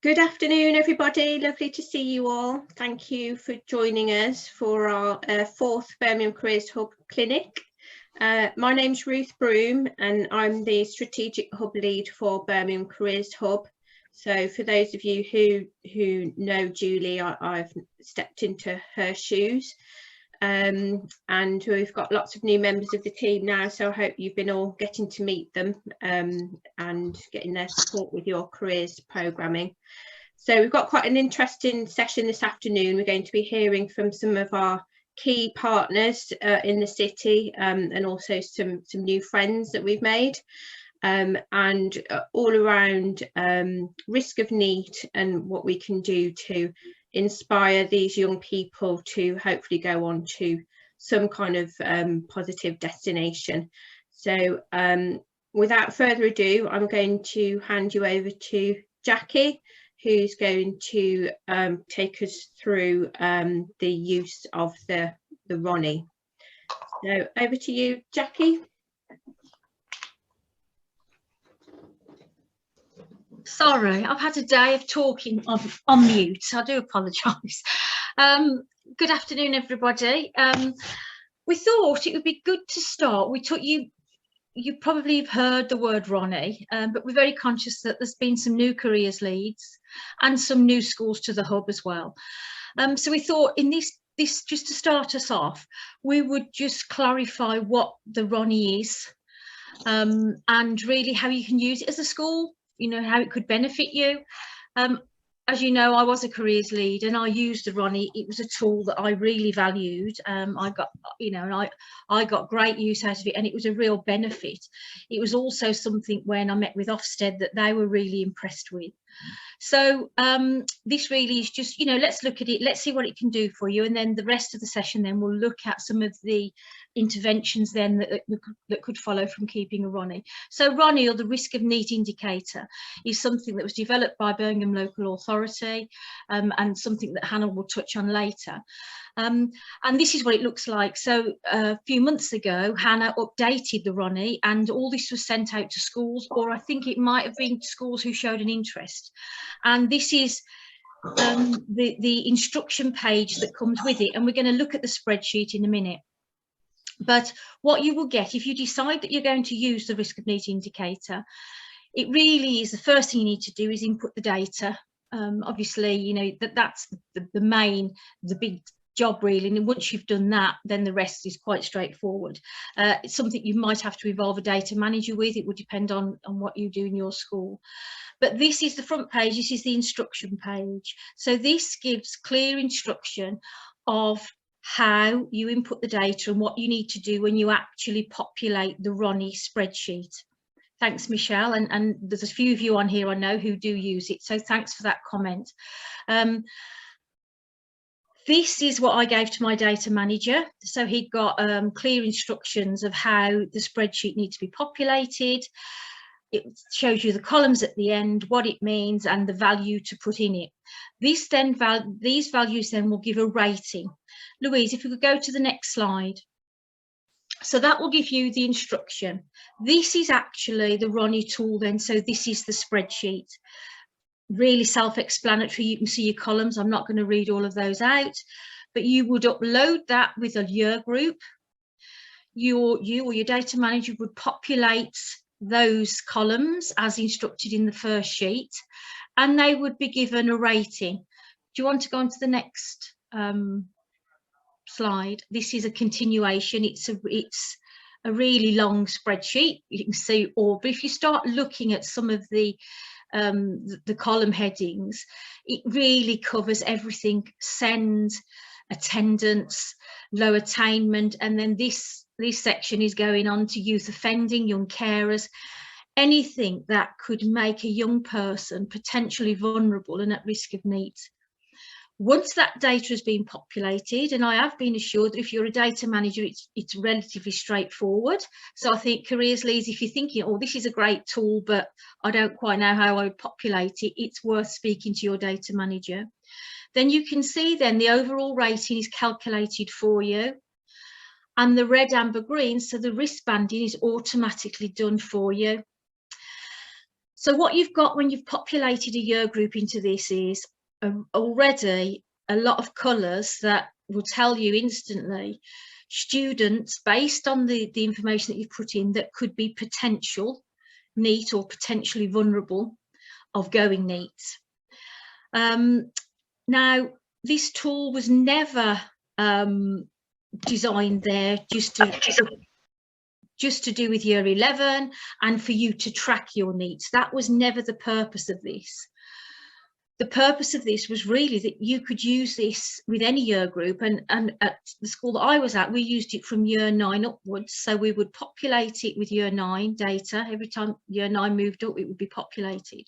Good afternoon, everybody. Lovely to see you all. Thank you for joining us for our fourth Birmingham Careers Hub clinic. My name's Ruth Broom and I'm the Strategic Hub Lead for Birmingham Careers Hub. So for those of you who know Julie, I've stepped into her shoes. And we've got lots of new members of the team now, so I hope you've been all getting to meet them and getting their support with your careers programming. So we've got quite an interesting session this afternoon. We're going to be hearing from some of our key partners in the city and also some new friends that we've made and all around risk of NEET and what we can do to inspire these young people to hopefully go on to some kind of positive destination. So without further ado, I'm going to hand you over to Jackie, who's going to take us through the use of the Ronnie. So over to you, Jackie. Sorry, I've had a day of talking on mute. I do apologise. Good afternoon, everybody. We thought it would be good to start. You probably have heard the word Ronnie, but we're very conscious that there's been some new careers leads and some new schools to the hub as well. So we thought in this just to start us off, we would just clarify what the Ronnie is and really how you can use it as a school. You know, how it could benefit you. As you know, I was a careers lead and I used the Ronnie. It was a tool that I really valued. I got, you know, and I got great use out of it and it was a real benefit. It was also something when I met with Ofsted that they were really impressed with. So this really is just, you know, let's look at it, let's see what it can do for you, and then the rest of the session then we'll look at some of the interventions then that could follow from keeping a Ronnie. So Ronnie, or the risk of NEET indicator, is something that was developed by Birmingham Local Authority and something that Hannah will touch on later. And this is what it looks like. So a few months ago, Hannah updated the Ronnie and all this was sent out to schools, or I think it might have been schools who showed an interest. And this is the instruction page that comes with it. And we're going to look at the spreadsheet in a minute. But what you will get if you decide that you're going to use the risk of NEET indicator, it really is the first thing you need to do is input the data. Obviously, you know, that's the big job really, and once you've done that, then the rest is quite straightforward. It's something you might have to involve a data manager with. It would depend on what you do in your school. But this is the front page, this is the instruction page. So this gives clear instruction of how you input the data and what you need to do when you actually populate the Ronnie spreadsheet. Thanks, Michelle, and there's a few of you on here I know who do use it, so thanks for that comment. This is what I gave to my data manager. So he got clear instructions of how the spreadsheet needs to be populated. It shows you the columns at the end, what it means, and the value to put in it. These values then will give a rating. Louise, if you could go to the next slide. So that will give you the instruction. This is actually the Ronnie tool then. So this is the spreadsheet. Really self-explanatory. You can see your columns. I'm not going to read all of those out, but you would upload that with a year group. You or your data manager would populate those columns as instructed in the first sheet, and they would be given a rating. Do you want to go on to the next slide? This is a continuation. It's a really long spreadsheet, you can see, but if you start looking at some of the column headings, it really covers everything: send, attendance, low attainment, and then this section is going on to youth offending, young carers, anything that could make a young person potentially vulnerable and at risk of NEET. Once that data has been populated, and I have been assured that if you're a data manager, it's relatively straightforward. So I think careers leads, if you're thinking, oh, this is a great tool, but I don't quite know how I would populate it, it's worth speaking to your data manager. Then you can see then the overall rating is calculated for you. And the red, amber, green, so the risk banding is automatically done for you. So what you've got when you've populated a year group into this is already a lot of colours that will tell you instantly students, based on the information that you've put in, that could be potential NEET or potentially vulnerable of going NEET. Now, this tool was never designed there just to do with year 11 and for you to track your NEETs. That was never the purpose of this. The purpose of this was really that you could use this with any year group, and at the school that I was at, we used it from year 9 upwards. So we would populate it with year 9 data. Every time year 9 moved up, it would be populated.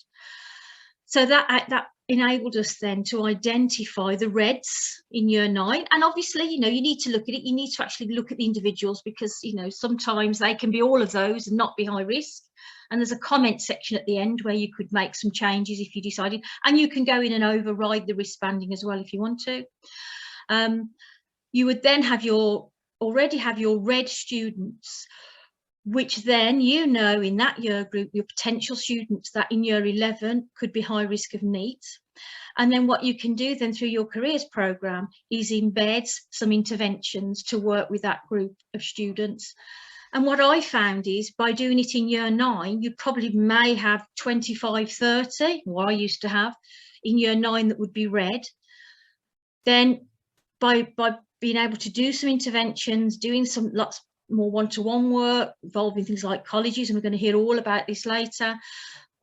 So that enabled us then to identify the reds in year 9. And obviously, you know, you need to look at it. You need to actually look at the individuals, because, you know, sometimes they can be all of those and not be high risk. And there's a comment section at the end where you could make some changes if you decided, and you can go in and override the risk banding as well if you want to. You would then already have your red students, which then, you know, in that year group, your potential students that in year 11 could be high risk of NEET. And then what you can do then through your careers programme is embed some interventions to work with that group of students. And what I found is, by doing it in year 9, you probably may have 25, 30, what I used to have in year 9 that would be red. Then by being able to do some interventions, doing some lots more one-to-one work involving things like colleges, and we're going to hear all about this later.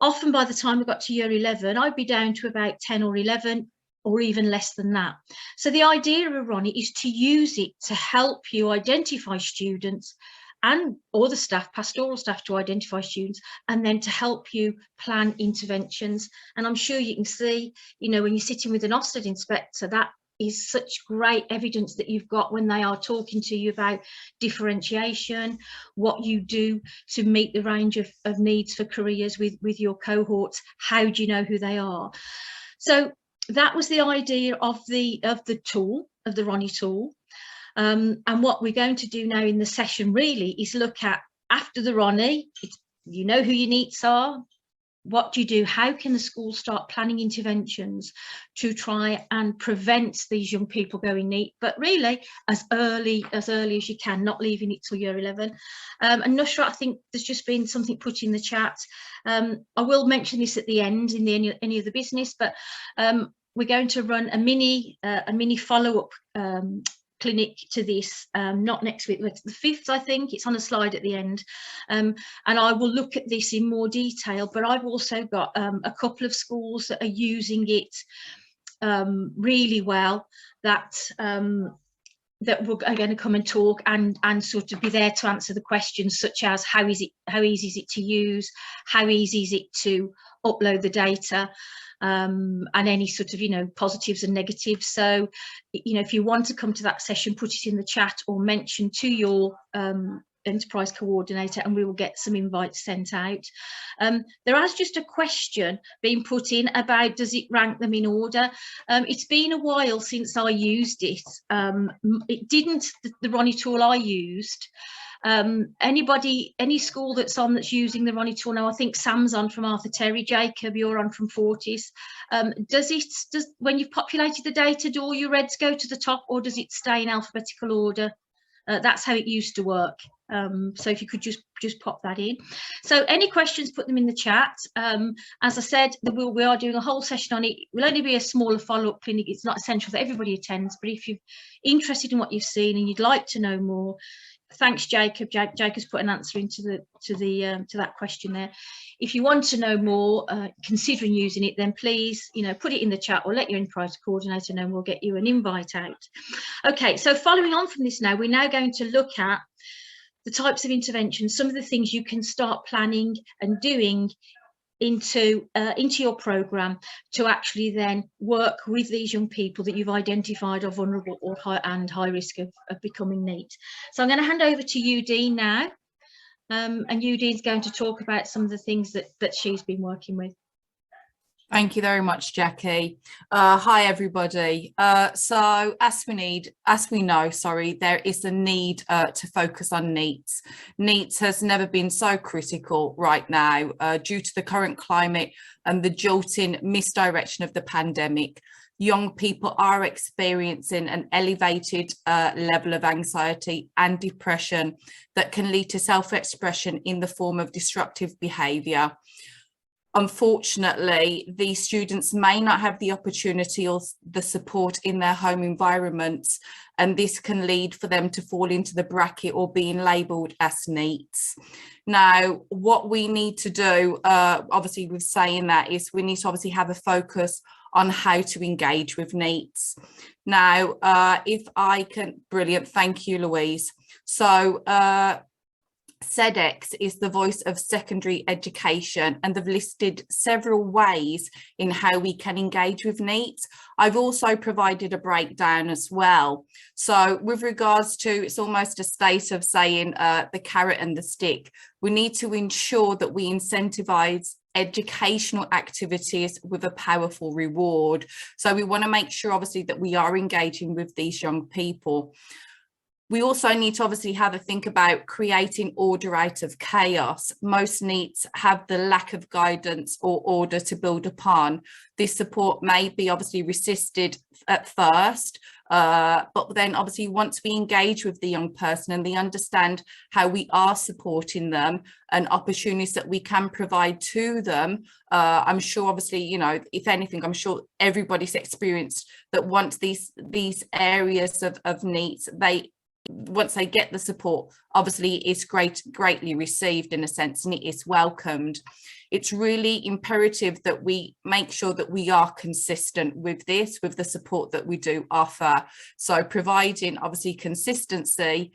Often by the time we got to year 11, I'd be down to about 10 or 11 or even less than that. So the idea of Ronnie is to use it to help you identify students and or the staff, pastoral staff, to identify students, and then to help you plan interventions. And I'm sure you can see, you know, when you're sitting with an Ofsted inspector, that is such great evidence that you've got when they are talking to you about differentiation, what you do to meet the range of needs for careers with your cohorts. How do you know who they are? So that was the idea of the tool, of the Ronnie tool. And what we're going to do now in the session really is look at, after the Ronnie, you know who your NEETs are. What do you do? How can the school start planning interventions to try and prevent these young people going NEET, but really as early as you can, not leaving it till year 11. And Nusra, I think there's just been something put in the chat. I will mention this at the end in any of the business, but we're going to run a mini follow-up clinic to this, not next week, but the 5th, I think. It's on a slide at the end, and I will look at this in more detail. But I've also got a couple of schools that are using it really well, that that are going to come and talk and sort of be there to answer the questions, such as how easy is it to use, how easy is it to upload the data, and any sort of, you know, positives and negatives. So, you know, if you want to come to that session, put it in the chat or mention to your enterprise coordinator, and we will get some invites sent out. There is just a question being put in about, does it rank them in order? It's been a while since I used it. It didn't, the Ronnie tool I used. Any school that's using the Ronnie tool now, I think Sam's on from Arthur Terry, Jacob, you're on from Fortis. Does when you've populated the data, do all your reds go to the top, or does it stay in alphabetical order? That's how it used to work. So if you could just pop that in. So any questions, put them in the chat. As I said, we are doing a whole session on it. It will only be a smaller follow-up clinic. It's not essential that everybody attends, but if you're interested in what you've seen and you'd like to know more, thanks, Jacob. Jacob's put an answer into that question there. If you want to know more, considering using it, then please, you know, put it in the chat or let your enterprise coordinator know, and we'll get you an invite out. Okay, so following on from this now, we're now going to look at the types of interventions, some of the things you can start planning and doing into your programme to actually then work with these young people that you've identified are vulnerable or high risk of becoming NEET. So I'm going to hand over to Udine now, and Udine's going to talk about some of the things that she's been working with. Thank you very much, Jackie. Hi, everybody. So as we know, there is a need to focus on NEET. NEET has never been so critical right now due to the current climate and the jolting misdirection of the pandemic. Young people are experiencing an elevated level of anxiety and depression that can lead to self-expression in the form of disruptive behaviour. Unfortunately, these students may not have the opportunity or the support in their home environments, and this can lead for them to fall into the bracket or being labelled as NEETs. Now, what we need to do, obviously with saying that, is we need to obviously have a focus on how to engage with NEETs. Now, if I can, brilliant, thank you, Louise. So, SEDEX is the voice of secondary education, and they've listed several ways in how we can engage with NEET. I've also provided a breakdown as well. So with regards to, it's almost a state of saying the carrot and the stick. We need to ensure that we incentivise educational activities with a powerful reward. So we want to make sure obviously that we are engaging with these young people. We also need to obviously have a think about creating order out of chaos. Most NEETs have the lack of guidance or order to build upon. This support may be obviously resisted at first, but then obviously once we engage with the young person and they understand how we are supporting them and opportunities that we can provide to them, I'm sure obviously, you know, if anything, I'm sure everybody's experienced that once these areas of NEETs, once they get the support, obviously it's greatly received in a sense, and it is welcomed. It's really imperative that we make sure that we are consistent with this, with the support that we do offer. So providing obviously consistency,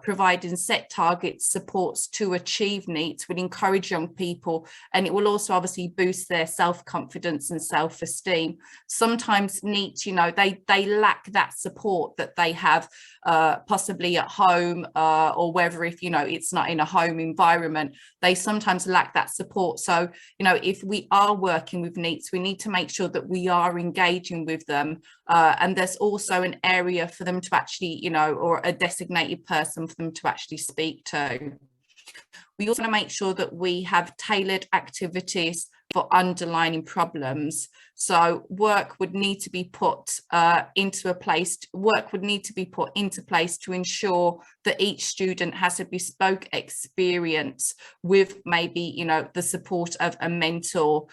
providing set targets, supports to achieve NEET will encourage young people, and it will also obviously boost their self-confidence and self-esteem. Sometimes NEET, you know, they lack that support that they have possibly at home, or whether if, you know, it's not in a home environment, they sometimes lack that support. So, you know, if we are working with NEETs, we need to make sure that we are engaging with them, and there's also an area for them to actually, you know, or a designated person for them to actually speak to. We also want to make sure that we have tailored activities for underlying problems. So work would need to be put into place to ensure that each student has a bespoke experience with maybe, you know, the support of a mentor,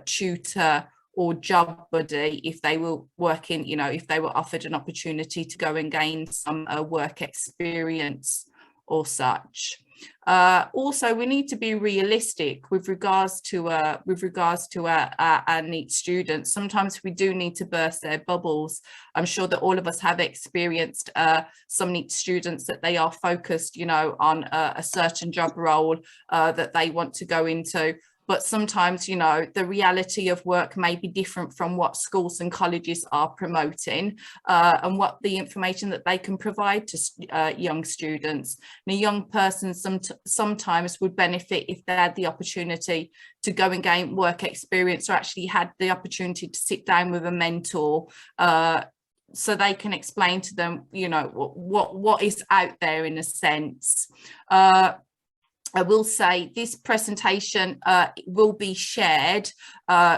tutor, or job buddy if they were working, you know, if they were offered an opportunity to go and gain some work experience or such. Also, we need to be realistic with regards to our NEET students. Sometimes we do need to burst their bubbles. I'm sure that all of us have experienced some NEET students that they are focused, you know, on a certain job role that they want to go into. But sometimes, you know, the reality of work may be different from what schools and colleges are promoting, and what the information that they can provide to young students. And a young person sometimes would benefit if they had the opportunity to go and gain work experience, or actually had the opportunity to sit down with a mentor, so they can explain to them, you know, what is out there in a sense. I will say this presentation will be shared,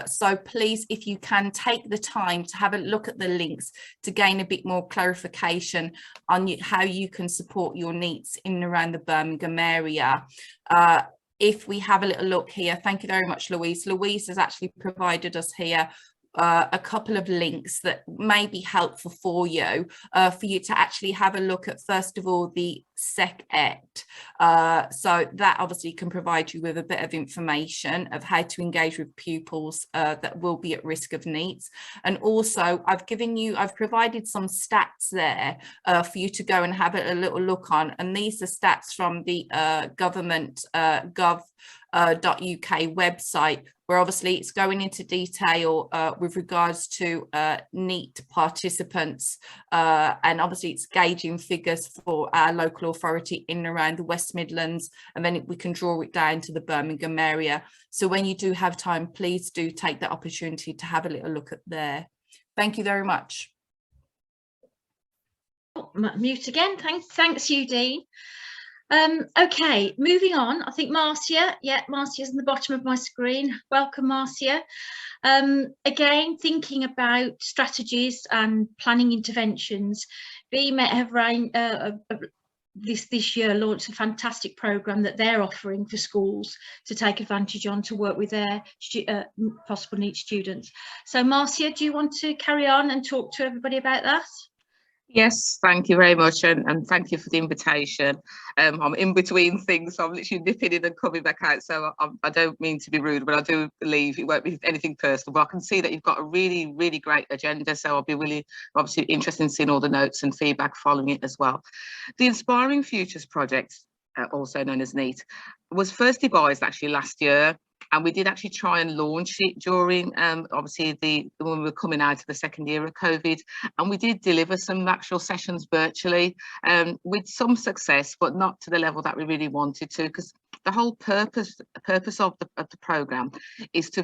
so please, if you can, take the time to have a look at the links to gain a bit more clarification on how you can support your NEETs in and around the Birmingham area. If we have a little look here, thank you very much, Louise. Louise has actually provided us here a couple of links that may be helpful for you to actually have a look at, first of all, the SECET. So that obviously can provide you with a bit of information of how to engage with pupils that will be at risk of NEETs. And also I've provided some stats there for you to go and have a little look on, and these are stats from the government gov website, where obviously it's going into detail with regards to NEET participants, and obviously it's gauging figures for our local authority in and around the West Midlands, and then we can draw it down to the Birmingham area. So when you do have time, please do take that opportunity to have a little look at there. Thank you very much. Mute again. Thanks, Udine. Okay, moving on. I think Marcia, Marcia's in the bottom of my screen. Welcome, Marcia. Again, thinking about strategies and planning interventions, BMET have this year launched a fantastic programme that they're offering for schools to take advantage on to work with their possible NEET students. So Marcia, do you want to carry on and talk to everybody about that? Yes, thank you very much, and thank you for the invitation. I'm in between things, so I'm literally nipping in and coming back out, so I don't mean to be rude, but I do believe it won't be anything personal. But I can see that you've got a really, really great agenda, so I'll be really obviously interested in seeing all the notes and feedback following it as well. The Inspiring Futures project, also known as NEET, was first devised actually last year. And we did actually try and launch it during, obviously, when we were coming out of the second year of COVID. And we did deliver some actual sessions virtually with some success, but not to the level that we really wanted to, because the whole purpose of the programme is to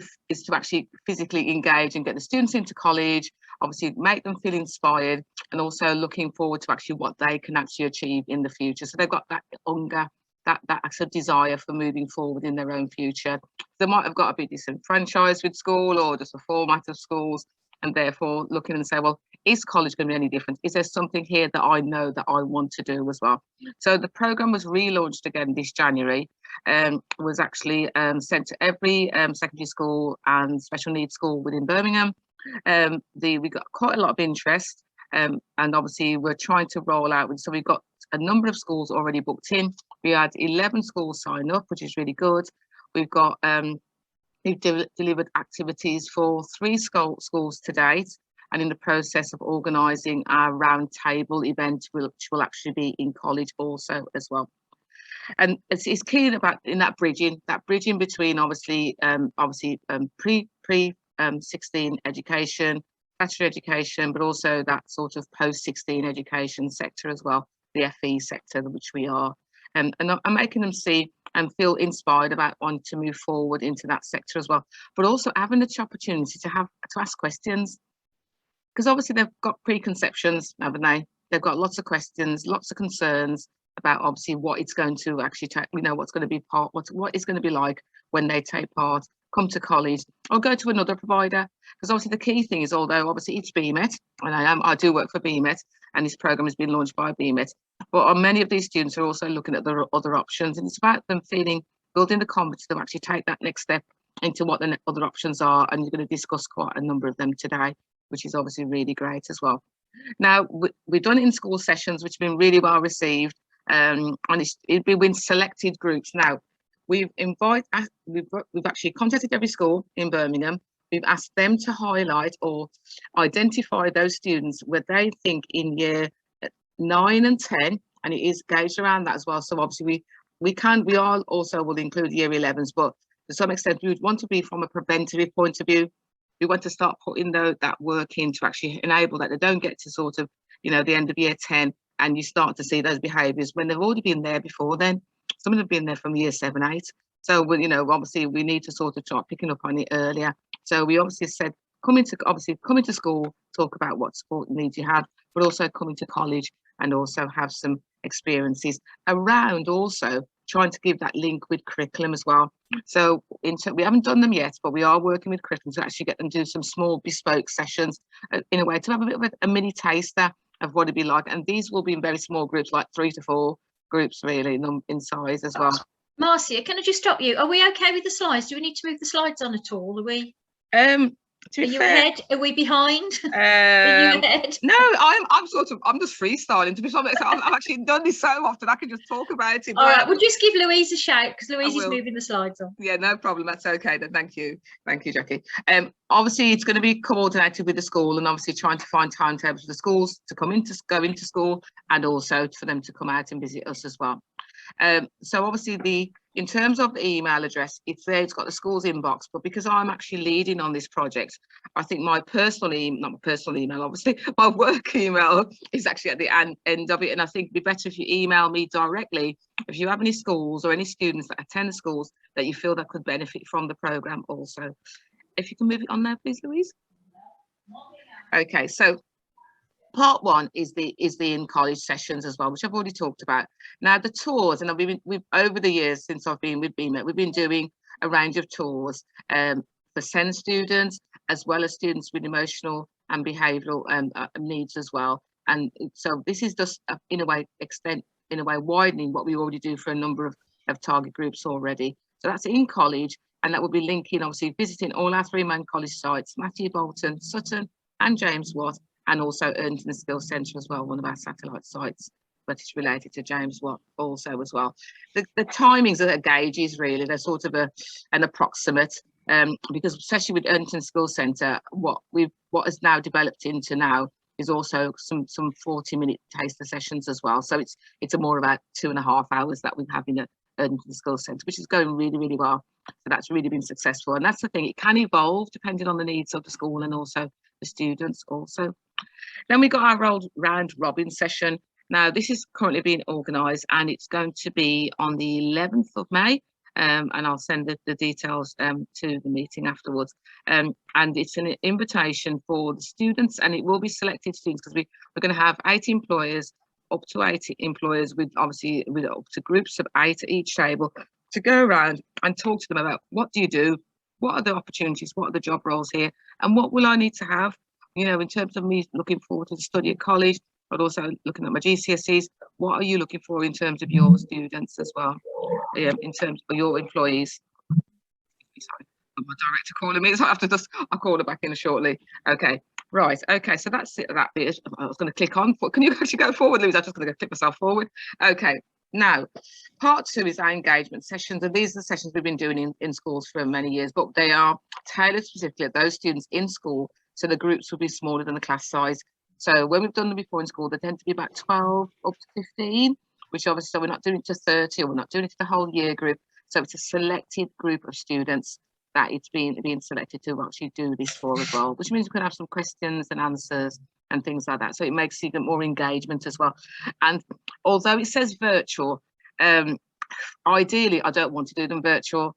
actually physically engage and get the students into college, obviously make them feel inspired, and also looking forward to actually what they can actually achieve in the future. So they've got that hunger, that actual desire for moving forward in their own future. They might have got a bit disenfranchised with school or just the format of schools, and therefore looking and say, well, is college going to be any different? Is there something here that I know that I want to do as well? So the programme was relaunched again this January, was actually sent to every secondary school and special needs school within Birmingham. We got quite a lot of interest, and obviously we're trying to roll out. So we've got a number of schools already booked in. We had 11 schools sign up, which is really good. We've got we've delivered activities for 3 schools to date, and in the process of organising our round table event, which will actually be in college also as well. And it's key about in that bridging between obviously pre 16 education, statutory education, but also that sort of post 16 education sector as well, the FE sector, which we are. And I'm making them see and feel inspired about wanting to move forward into that sector as well, but also having the opportunity to ask questions, because obviously they've got preconceptions, haven't they? They've got lots of questions, lots of concerns about obviously what it's going to actually take, what's going to be what it's going to be like when they take part, come to college or go to another provider. Because obviously the key thing is, although obviously it's BMET, and I do work for BMET, and this programme has been launched by BMET, but many of these students are also looking at the other options, and it's about them building the confidence to actually take that next step into what the other options are, and you're going to discuss quite a number of them today, which is obviously really great as well. Now, we've done it in school sessions, which have been really well received, and it'd be with selected groups. Now, we've actually contacted every school in Birmingham. We've asked them to highlight or identify those students where they think in year 9 and 10, and it is gauged around that as well. So obviously we are also will include year 11s, but to some extent we would want to be from a preventative point of view. We want to start putting that work in to actually enable that they don't get to sort of, the end of year 10 and you start to see those behaviours when they've already been there before then. Some of them have been there from year 7, 8. So, obviously we need to sort of start picking up on it earlier. So we obviously said, come into school, talk about what support needs you have, but also come into college and also have some experiences around also trying to give that link with curriculum as well. So we haven't done them yet, but we are working with curriculum to actually get them to do some small bespoke sessions in a way to have a bit of a mini taster of what it'd be like. And these will be in very small groups, like 3 to 4 groups really in size as well. Marcia, can I just stop you? Are we okay with the slides? Do we need to move the slides on at all? Are we? Are you ahead? Are we behind? Are you ahead? No, I'm just freestyling. To be honest, I've actually done this so often. I can just talk about it. All right, we'll just give Louise a shout because Louise is moving the slides on. Yeah, no problem. That's okay then. Thank you, Jackie. Obviously, it's going to be coordinated with the school, and obviously trying to find timetables for the schools to go into school, and also for them to come out and visit us as well. So obviously in terms of the email address, it's there, it's got the school's inbox, but because I'm actually leading on this project, I think my personal email, not my personal email, obviously, my work email is actually at the end of it. And I think it'd be better if you email me directly if you have any schools or any students that attend the schools that you feel that could benefit from the programme also. If you can move it on there, please, Louise. Okay, so part one is the in-college sessions as well, which I've already talked about. Now the tours, and we've over the years since I've been with BMET, we've been doing a range of tours for SEND students, as well as students with emotional and behavioural needs as well. And so this is just in a way widening what we already do for a number of target groups already. So that's in college, and that will be linking, obviously, visiting all our 3 main college sites, Matthew Bolton, Sutton and James Watt, and also Ernton Skills Centre as well, one of our satellite sites, but it's related to James Watt also as well. The timings are gauges, really, they're sort of an approximate, because especially with Ernton Skills Centre, what has now developed into now is also some 40-minute taster sessions as well. So it's a more about 2.5 hours that we have in a Ernton Skills Centre, which is going really, really well. So that's really been successful. And that's the thing, it can evolve depending on the needs of the school and also the students also. Then we got our round robin session. Now this is currently being organised, and it's going to be on the 11th of May. And I'll send the details to the meeting afterwards. And it's an invitation for the students, and it will be selected students, because we're going to have 8 employers, up to 8 employers, with obviously with up to groups of 8 at each table, to go around and talk to them about what do you do, what are the opportunities, what are the job roles here, and what will I need to have, you know, in terms of me looking forward to study at college, but also looking at my GCSEs. What are you looking for in terms of your students as well, in terms of your employees? Sorry, my director calling me, so I have to I'll call her back in shortly. Okay, right, okay, so that's it, that bit. I was going to click on, can you actually go forward, Louise? I'm just going to click myself forward. Okay, now part 2 is our engagement sessions, and these are the sessions we've been doing in schools for many years, but they are tailored specifically at those students in school, so the groups will be smaller than the class size. So when we've done them before in school, they tend to be about 12 up to 15, which obviously, so we're not doing it to 30, or we're not doing it to the whole year group. So it's a selected group of students that it's being selected to actually do this for as well, which means we can have some questions and answers and things like that. So it makes even more engagement as well. And although it says virtual, ideally, I don't want to do them virtual.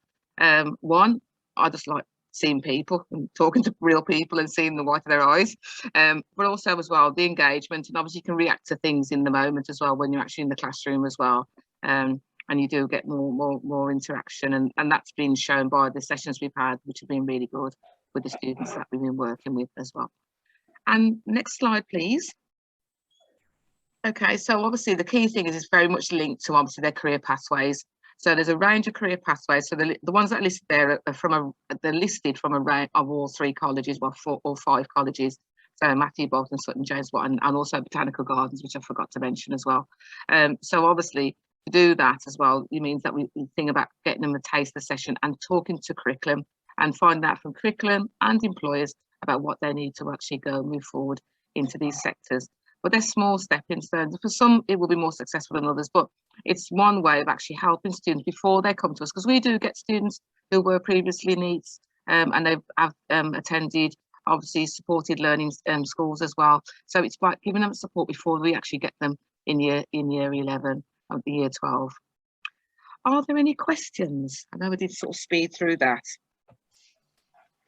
One, I just like seeing people and talking to real people and seeing the white of their eyes, but also as well the engagement, and obviously you can react to things in the moment as well when you're actually in the classroom as well, and you do get more interaction, and that's been shown by the sessions we've had, which have been really good with the students that we've been working with as well. And next slide, please. Okay, so obviously the key thing is it's very much linked to obviously their career pathways. So there's a range of career pathways. So the ones that are listed there are they're listed from a range of all 3 colleges, well, 4 or 5 colleges. So Matthew Bolton, Sutton, James Watt, and also Botanical Gardens, which I forgot to mention as well. So obviously to do that as well, it means that we think about getting them a taster session and talking to curriculum, and find out from curriculum and employers about what they need to actually go and move forward into these sectors. But they're small stepping stones. For some, it will be more successful than others, but it's one way of actually helping students before they come to us, because we do get students who were previously NEETs, and they've attended, obviously, supported learning schools as well. So it's about giving them support before we actually get them in year 11 or the year 12. Are there any questions? I know we did sort of speed through that.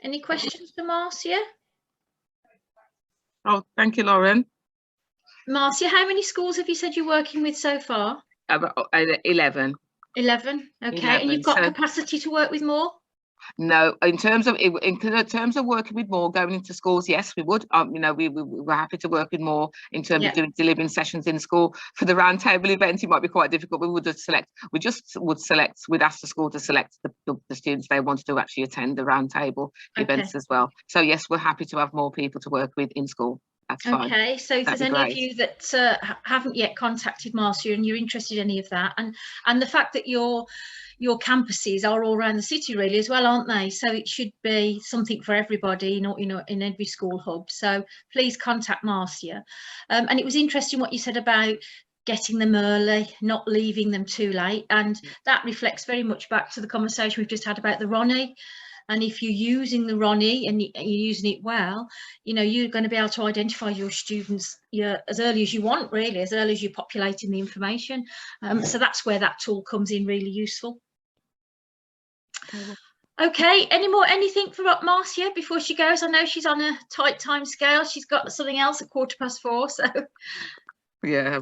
Any questions for Marcia? Oh, thank you, Lauren. Marcia, how many schools have you said you're working with so far? 11. 11, okay. 11, and you've got so capacity to work with more? No, in terms of working with more, going into schools, yes, we would. You know, we're happy to work with more in terms of delivering sessions in school. For the roundtable event, it might be quite difficult. We'd ask the school to select the students they wanted to actually attend the roundtable events as well. So yes, we're happy to have more people to work with in school. That's fine. Okay, so if there's any of you that haven't yet contacted Marcia and you're interested in any of that, and the fact that your campuses are all around the city really as well, aren't they? So it should be something for everybody, in every school hub. So please contact Marcia. And it was interesting what you said about getting them early, not leaving them too late. And that reflects very much back to the conversation we've just had about the Ronnie. And if you're using the Ronnie and you're using it well, you know, you're going to be able to identify your students as early as you want, really, as early as you're populating the information. So that's where that tool comes in really useful. Okay, anything for Marcia before she goes? I know she's on a tight time scale. She's got something else at 4:15, so. Yeah,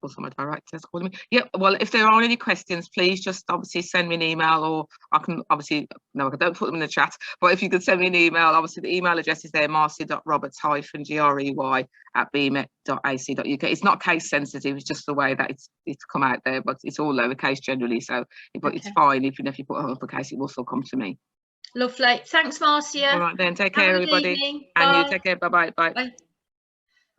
also my director's calling me. Yeah, well, if there are any questions, please just obviously send me an email, or I can obviously, no, I don't put them in the chat, but if you could send me an email, obviously the email address is there, marcia.roberts-grey@bmet.ac.uk. It's not case sensitive, it's just the way that it's come out there, but it's all lowercase generally, so but Okay. It's fine, even if you put an uppercase, it will still come to me. Lovely. Thanks, Marcia. All right then, take care, everybody. Evening. And Bye. you take care. Bye-bye. Bye. Bye.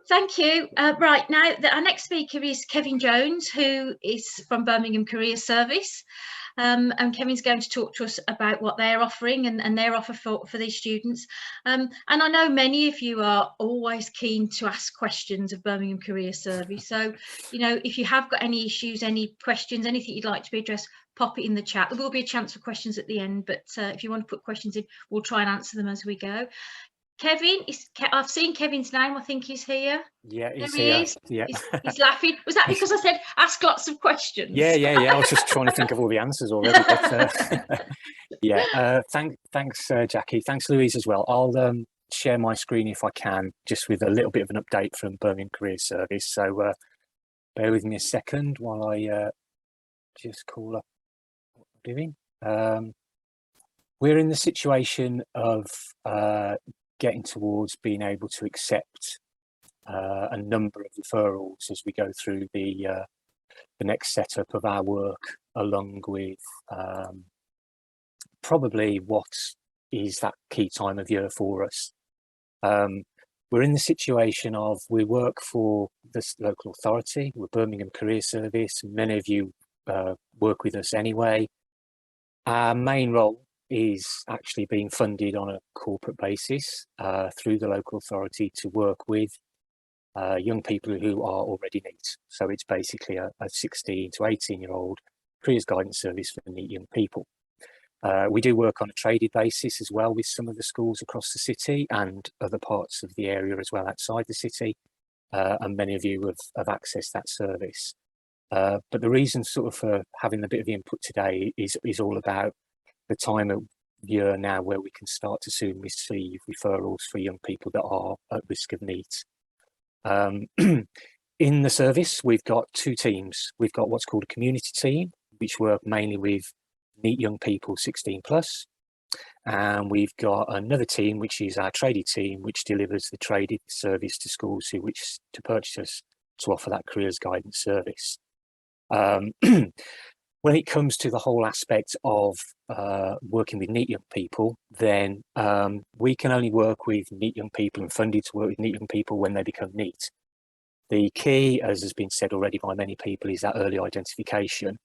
Thank you. Right, now our next speaker is Kevin Jones, who is from Birmingham Career Service. And Kevin's going to talk to us about what they're offering and their offer for these students. And I know many of you are always keen to ask questions of Birmingham Career Service. So, you know, if you have got any issues, any questions, anything you'd like to be addressed, pop it in the chat. There will be a chance for questions at the end, but if you want to put questions in, we'll try and answer them as we go. Kevin, I've seen Kevin's name. I think he's here. Yeah, he's there he here. is. Yeah. He's laughing. Was that because I said ask lots of questions? Yeah. I was just trying to think of all the answers already. But, yeah. Thanks, Jackie. Thanks, Louise, as well. I'll share my screen if I can, just with a little bit of an update from Birmingham Career Service. So bear with me a second while I just call up what we're doing. We're in the situation of getting towards being able to accept a number of referrals as we go through the next setup of our work, along with probably what is that key time of year for us. We're in the situation of we work for this local authority, we're Birmingham Career Service. Many of you work with us anyway. Our main role is actually being funded on a corporate basis through the local authority to work with young people who are already NEET. So it's basically a 16 to 18-year-old careers guidance service for NEET young people. We do work on a traded basis as well with some of the schools across the city and other parts of the area as well outside the city, and many of you have accessed that service. But the reason sort of for having a bit of input today is all about the time of year now where we can start to soon receive referrals for young people that are at risk of NEET. In the service, we've got two teams. We've got what's called a community team, which work mainly with NEET young people 16 plus. And we've got another team, which is our traded team, which delivers the traded service to schools who wish to purchase us to offer that careers guidance service. When it comes to the whole aspect of working with NEET young people, then we can only work with NEET young people and funded to work with NEET young people when they become NEET. The key, as has been said already by many people, is that early identification.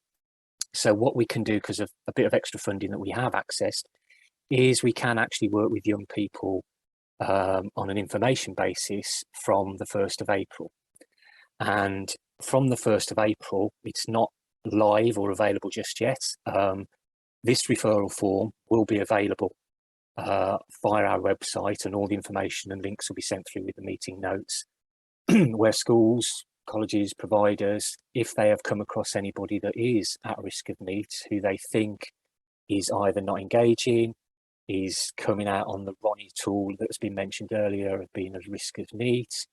So what we can do, because of a bit of extra funding that we have accessed, is we can actually work with young people on an information basis from the 1st of April. And from the 1st of April, it's not live or available just yet. This referral form will be available via our website, and all the information and links will be sent through with the meeting notes, where schools, colleges, providers, if they have come across anybody that is at risk of NEET, who they think is either not engaging, is coming out on the Ronnie tool that's been mentioned earlier of being at risk of NEET,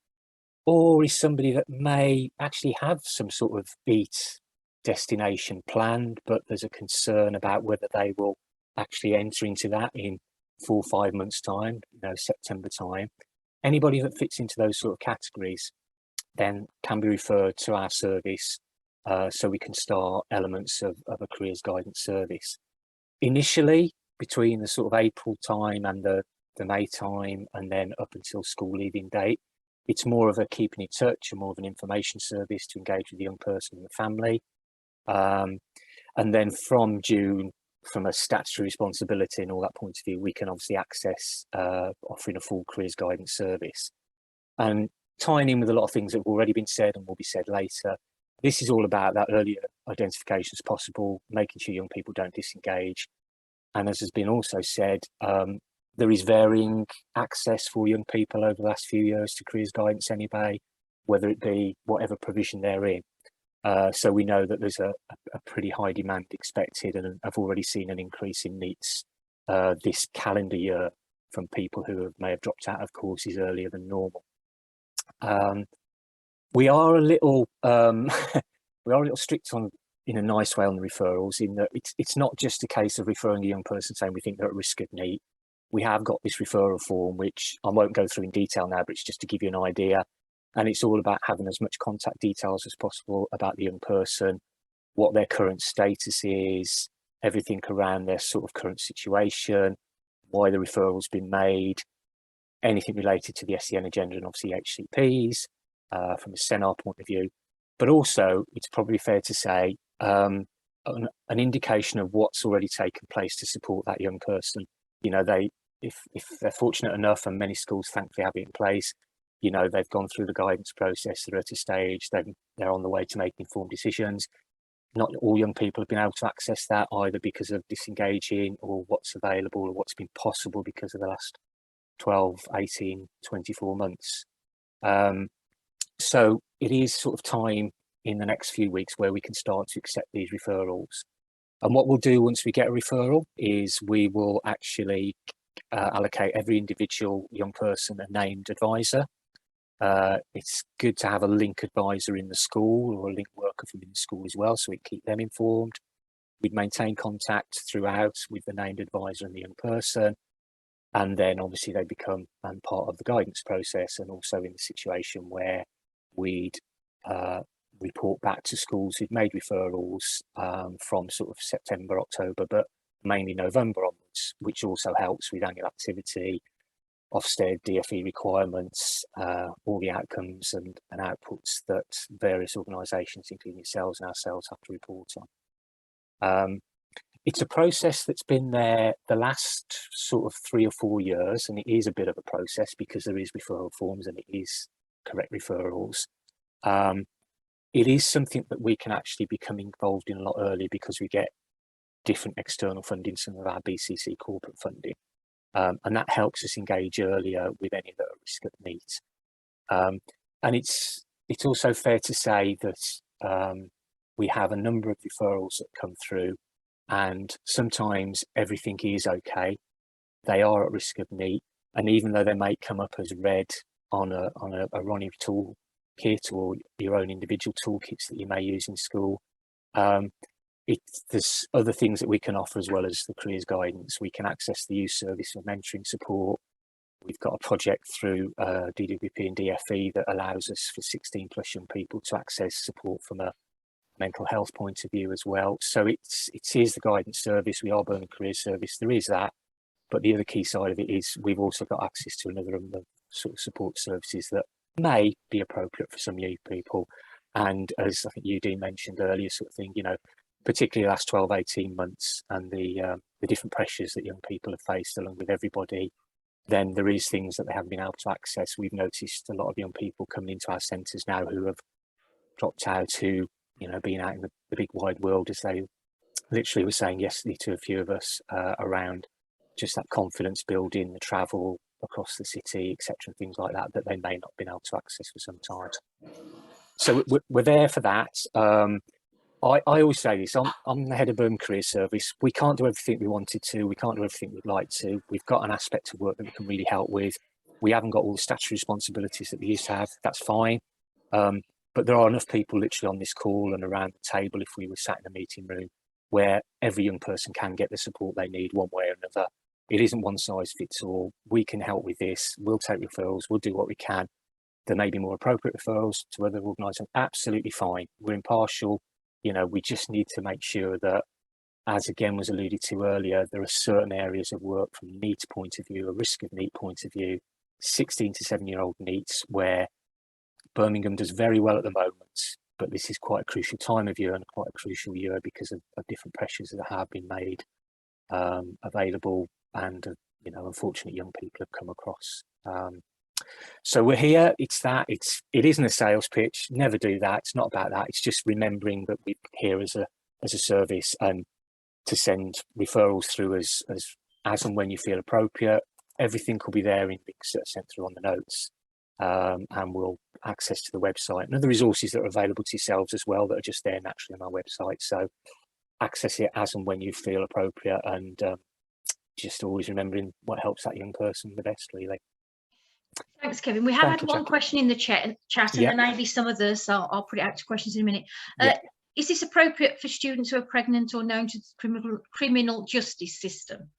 or is somebody that may actually have some sort of NEET destination planned, but there's a concern about whether they will actually enter into that in 4 or 5 months time, September time. Anybody that fits into those sort of categories then can be referred to our service, so we can start elements of a careers guidance service. Initially, between the sort of April time and the May time, and then up until school leaving date, it's more of a keeping in touch and more of an information service to engage with the young person and the family. And then from June, from a statutory responsibility and all that point of view, we can obviously access offering a full careers guidance service. And tying in with a lot of things that have already been said and will be said later, this is all about that earlier identification as possible, making sure young people don't disengage. And as has been also said, there is varying access for young people over the last few years to careers guidance anyway, whether it be whatever provision they're in. So we know that there's a pretty high demand expected, and I've already seen an increase in NEETs this calendar year from people who may have dropped out of courses earlier than normal. We are a little strict on, in a nice way, on the referrals, in that it's not just a case of referring a young person saying we think they're at risk of NEET. We have got this referral form, which I won't go through in detail now, but it's just to give you an idea. And it's all about having as much contact details as possible about the young person, what their current status is, everything around their sort of current situation, why the referral's been made, anything related to the SEN agenda and obviously HCPs from a CENAR point of view. But also, it's probably fair to say, an indication of what's already taken place to support that young person. You know, if they're fortunate enough, and many schools thankfully have it in place, you know, they've gone through the guidance process, they're at a stage, they're on the way to making informed decisions. Not all young people have been able to access that, either because of disengaging or what's available or what's been possible because of the last 12, 18, 24 months. So it is sort of time in the next few weeks where we can start to accept these referrals. And what we'll do once we get a referral is we will actually allocate every individual young person a named advisor. It's good to have a link advisor in the school or a link worker from in the school as well, so we keep them informed. We'd maintain contact throughout with the named advisor and the young person, and then obviously they become part of the guidance process, and also in the situation where we'd report back to schools who'd made referrals from sort of September, October, but mainly November onwards, which also helps with annual activity, Ofsted, DFE requirements, all the outcomes and outputs that various organisations, including yourselves and ourselves, have to report on. It's a process that's been there the last sort of 3 or 4 years, and it is a bit of a process because there is referral forms and it is correct referrals. It is something that we can actually become involved in a lot earlier because we get different external funding, some of our BCC corporate funding. And that helps us engage earlier with any that are at risk of NEET. And it's also fair to say that we have a number of referrals that come through, and sometimes everything is okay. They are at risk of NEET, and even though they may come up as red on a Ronnie tool kit or your own individual toolkits that you may use in school, there's other things that we can offer as well as the careers guidance. We can access the youth service for mentoring support. We've got a project through DWP and DFE that allows us for 16+ young people to access support from a mental health point of view as well. So it is the guidance service. We are Birmingham Careers Service. There is that, but the other key side of it is we've also got access to another of the sort of support services that may be appropriate for some young people. And as I think you, Dean, mentioned earlier, sort of thing, you know, particularly the last 12, 18 months and the different pressures that young people have faced along with everybody, then there is things that they haven't been able to access. We've noticed a lot of young people coming into our centres now who have dropped out, who, you know, being out in the big wide world, as they literally were saying yesterday to a few of us, around just that confidence building, the travel across the city, etc., things like that, that they may not have been able to access for some time. So we're there for that. I always say this, I'm the head of Birmingham Careers Service. We can't do everything we wanted to. We can't do everything we'd like to. We've got an aspect of work that we can really help with. We haven't got all the statutory responsibilities that we used to have. That's fine. But there are enough people literally on this call and around the table, if we were sat in a meeting room, where every young person can get the support they need one way or another. It isn't one size fits all. We can help with this. We'll take referrals. We'll do what we can. There may be more appropriate referrals to other organisations. Absolutely fine. We're impartial. You know, we just need to make sure that, as again was alluded to earlier, there are certain areas of work from a NEET point of view, a risk of NEET point of view, 16 to 7-year-old NEETs, where Birmingham does very well at the moment, but this is quite a crucial time of year and quite a crucial year because of different pressures that have been made available, and you know, unfortunately young people have come across. So we're here. It isn't a sales pitch. Never do that. It's not about that. It's just remembering that we're here as a service, and to send referrals through as and when you feel appropriate. Everything will be there in links that are sent through on the notes, and we'll access to the website and other resources that are available to yourselves as well that are just there naturally on our website. So access it as and when you feel appropriate, and just always remembering what helps that young person the best, really. Thanks, Kevin. We have had one question in the chat, and there may be some others. I'll put it out to questions in a minute. Is this appropriate for students who are pregnant or known to the criminal justice system?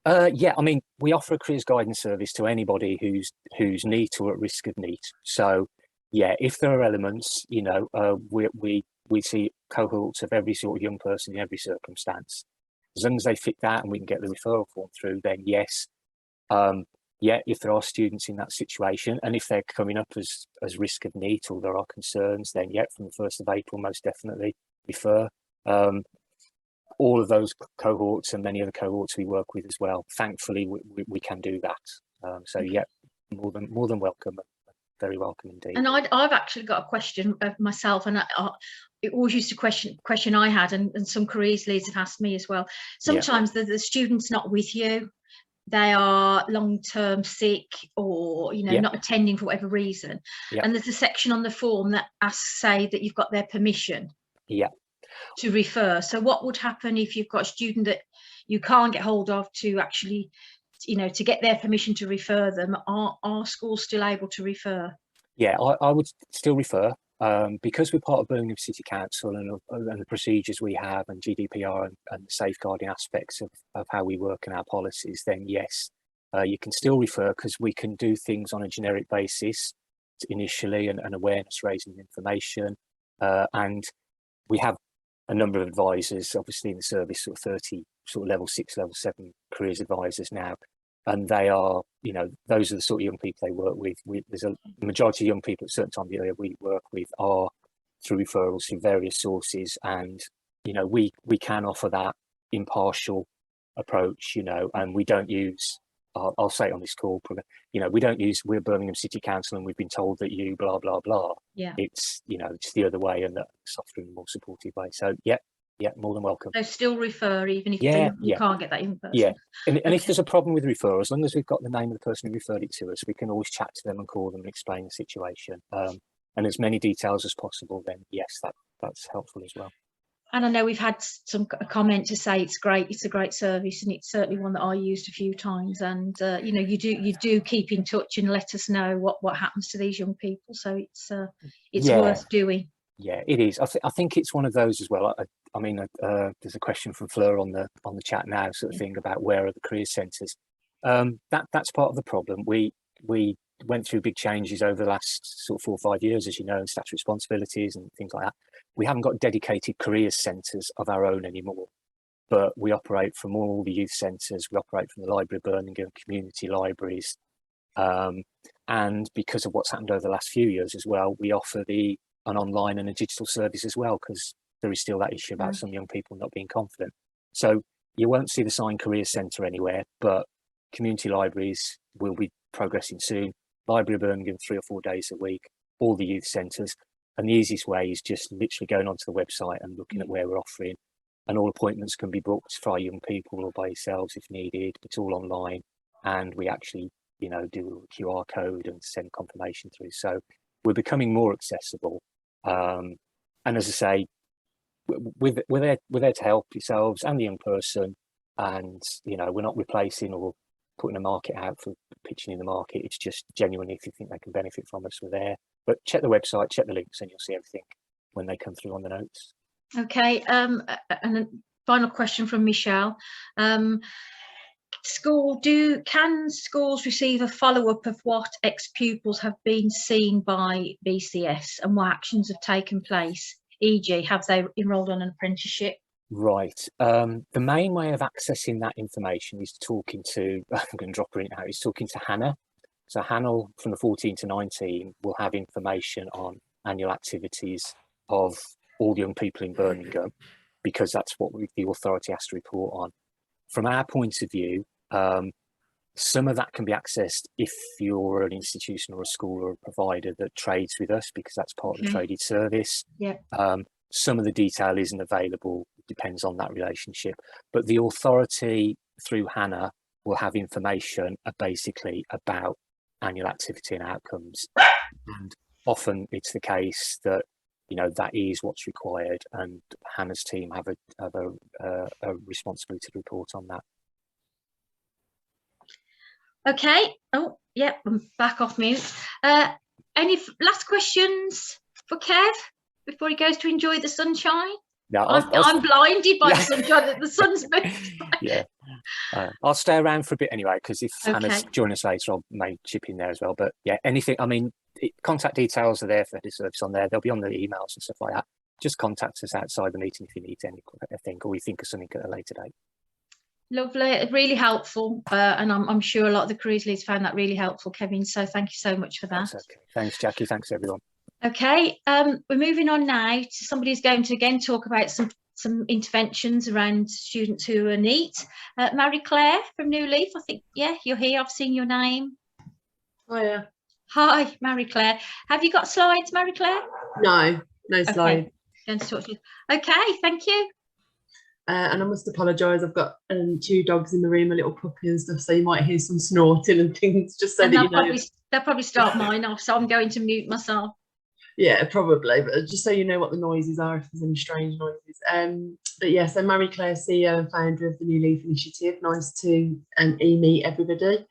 Yeah, I mean, we offer a careers guidance service to anybody who's NEET or at risk of NEET. So, yeah, if there are elements, you know, we see cohorts of every sort of young person in every circumstance. As long as they fit that and we can get the referral form through, then yes. Yeah, if there are students in that situation, and if they're coming up as risk of NEET or there are concerns, then yeah, from the 1st of April, most definitely refer. All of those cohorts and many other cohorts we work with as well. Thankfully, we can do that. So yeah, more than welcome. Very welcome indeed. And I've actually got a question of myself, and it always used to question I had, and some careers leads have asked me as well. Sometimes the student's not with you. They are long-term sick, or not attending for whatever reason, and there's a section on the form that asks, say, that you've got their permission to refer. So what would happen if you've got a student that you can't get hold of to actually, to get their permission to refer them? Are schools still able to refer? Yeah, I would still refer, because we're part of Birmingham City Council and the procedures we have, and GDPR and the safeguarding aspects of how we work and our policies. Then yes, you can still refer, because we can do things on a generic basis initially, and awareness raising information, and we have a number of advisors, obviously in the service, sort of 30 sort of level 6, level 7 careers advisors now. And they are, those are the sort of young people they work with. There's a majority of young people at certain times of the year we work with are through referrals through various sources. And, we can offer that impartial approach, and we don't use, I'll say it on this call, we don't use, we're Birmingham City Council and we've been told that you blah, blah, blah. Yeah. It's, it's the other way, and the softer and more supportive way. So, yeah, more than welcome. So still refer, even if you can't get that in person. Yeah, and if there's a problem with referral, as long as we've got the name of the person who referred it to us, we can always chat to them and call them and explain the situation. And as many details as possible, then yes, that's helpful as well. And I know we've had a comment to say it's great, it's a great service, and it's certainly one that I used a few times. And you do keep in touch and let us know what happens to these young people. So it's worth doing. Yeah, it is. I think it's one of those as well. I mean, there's a question from Fleur on the chat now, sort of thing, about where are the career centres. That's part of the problem. We went through big changes over the last sort of 4 or 5 years, as you know, and statutory responsibilities and things like that. We haven't got dedicated career centres of our own anymore, but we operate from all the youth centres. We operate from the Library of Birmingham, community libraries, and because of what's happened over the last few years as well, we offer an online and a digital service as well, because there is still that issue about some young people not being confident. So you won't see the signed career centre anywhere, but community libraries will be progressing soon. Library of Birmingham 3 or 4 days a week, all the youth centres. And the easiest way is just literally going onto the website and looking at where we're offering. And all appointments can be booked for our young people or by yourselves if needed. It's all online, and we actually, do a QR code and send confirmation through. So we're becoming more accessible. And as I say, we're there to help yourselves and the young person, and we're not replacing or putting a market out for pitching in the market. It's just genuinely, if you think they can benefit from us, we're there. But check the website, check the links, and you'll see everything when they come through on the notes. Okay, and a final question from Michelle. Can schools receive a follow-up of what ex-pupils have been seen by BCS and what actions have taken place, e.g. have they enrolled on an apprenticeship? Right. The main way of accessing that information is talking to, I'm going to drop her in now, is talking to Hannah. So Hannah from the 14 to 19 will have information on annual activities of all young people in Birmingham, because that's what the authority has to report on. From our point of view, Some of that can be accessed if you're an institution or a school or a provider that trades with us, because that's part of the traded service. Yeah. Some of the detail isn't available, depends on that relationship. But the authority through Hannah will have information basically about annual activity and outcomes. And often it's the case that, you know, that is what's required, and Hannah's team have a responsibility to report on that. Okay. Oh, yeah, I'm back off mute. Any last questions for Kev before he goes to enjoy the sunshine? Yeah, I'm blinded by the sunshine. The sun's moved. Yeah. I'll stay around for a bit anyway, because if Okay. Hannah's joining us later, I may chip in there as well. But yeah, anything, I mean, contact details are there for the service on there. They'll be on the emails and stuff like that. Just contact us outside the meeting if you need anything, or you think of something at a later date. Lovely, really helpful, and I'm sure a lot of the careers leads found that really helpful, Kevin, so thank you so much for that. That's okay. Thanks, Jackie. Thanks, everyone. Okay, we're moving on now to somebody who's going to again talk about some interventions around students who are NEET. Marie Claire from New Leaf, I think, yeah, you're here, I've seen your name. Hiya. Hi, Marie Claire. Have you got slides, Marie Claire? No slide. Okay. Going to talk to you. Okay, thank you. And I must apologise, I've got 2 dogs in the room, a little puppy and stuff, so you might hear some snorting and things, just so And that you know. they'll probably start mine off, so I'm going to mute myself. Yeah, probably, but just so you know what the noises are, if there's any strange noises. But yeah, so Marie Claire, CEO and founder of the New Leaf Initiative. Nice to e-meet everybody.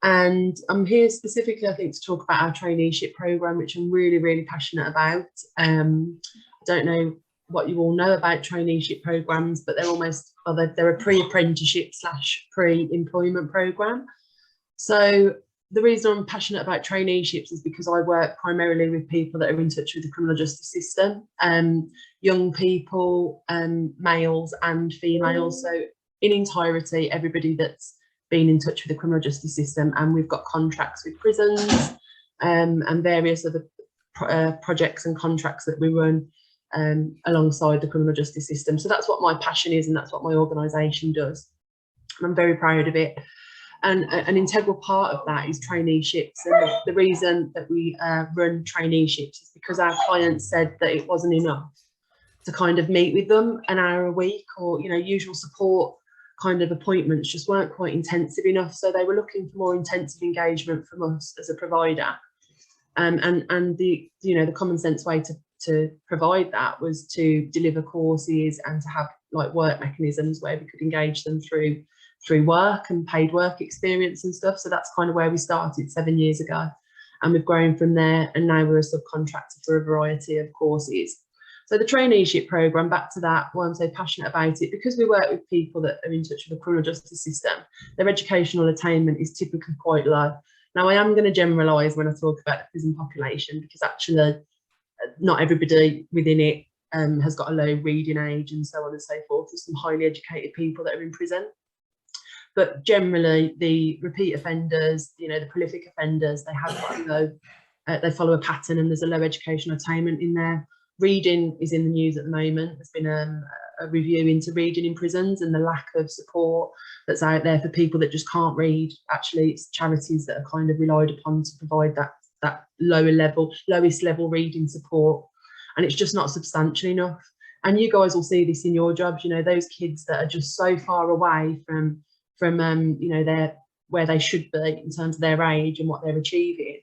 And I'm here specifically, I think, to talk about our traineeship programme, which I'm really, really passionate about. I don't know what you all know about traineeship programmes, but they're almost, well, they're a pre-apprenticeship / pre-employment programme. So the reason I'm passionate about traineeships is because I work primarily with people that are in touch with the criminal justice system, young people, males and females. So in entirety, everybody that's been in touch with the criminal justice system, and we've got contracts with prisons and various other projects and contracts that we run alongside the criminal justice system. So that's what my passion is, and that's what my organisation does. And I'm very proud of it. And an integral part of that is traineeships. And the reason that we run traineeships is because our clients said that it wasn't enough to kind of meet with them an hour a week, or, you know, usual support kind of appointments just weren't quite intensive enough. So they were looking for more intensive engagement from us as a provider. And the, you know, the common sense way to provide that was to deliver courses and to have like work mechanisms where we could engage them through work and paid work experience and stuff. So that's kind of where we started 7 years ago, and we've grown from there, and now we're a subcontractor for a variety of courses. So the traineeship programme, back to that, why I'm so passionate about it, because we work with people that are in touch with the criminal justice system, their educational attainment is typically quite low. Now, I am going to generalise when I talk about the prison population, because actually not everybody within it has got a low reading age and so on and so forth. There's some highly educated people that are in prison. But generally, the repeat offenders, you know, the prolific offenders, they have got low, they follow a pattern, and there's a low educational attainment in there. Reading is in the news at the moment. There's been a review into reading in prisons and the lack of support that's out there for people that just can't read. Actually, it's charities that are kind of relied upon to provide that lowest level reading support, and it's just not substantial enough. And you guys will see this in your jobs. You know, those kids that are just so far away from you know, where they should be in terms of their age and what they're achieving.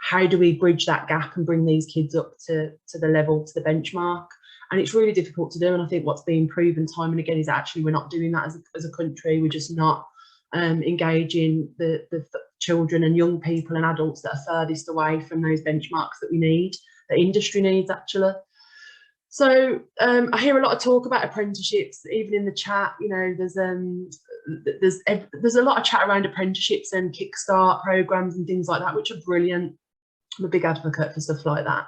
How do we bridge that gap and bring these kids up to the level, to the benchmark? And it's really difficult to do. And I think what's being proven time and again is actually we're not doing that as a country. We're just not engaging the children and young people and adults that are furthest away from those benchmarks that we need, that industry needs actually. So I hear a lot of talk about apprenticeships, even in the chat. You know, there's a lot of chat around apprenticeships and kickstart programs and things like that, which are brilliant. I'm a big advocate for stuff like that.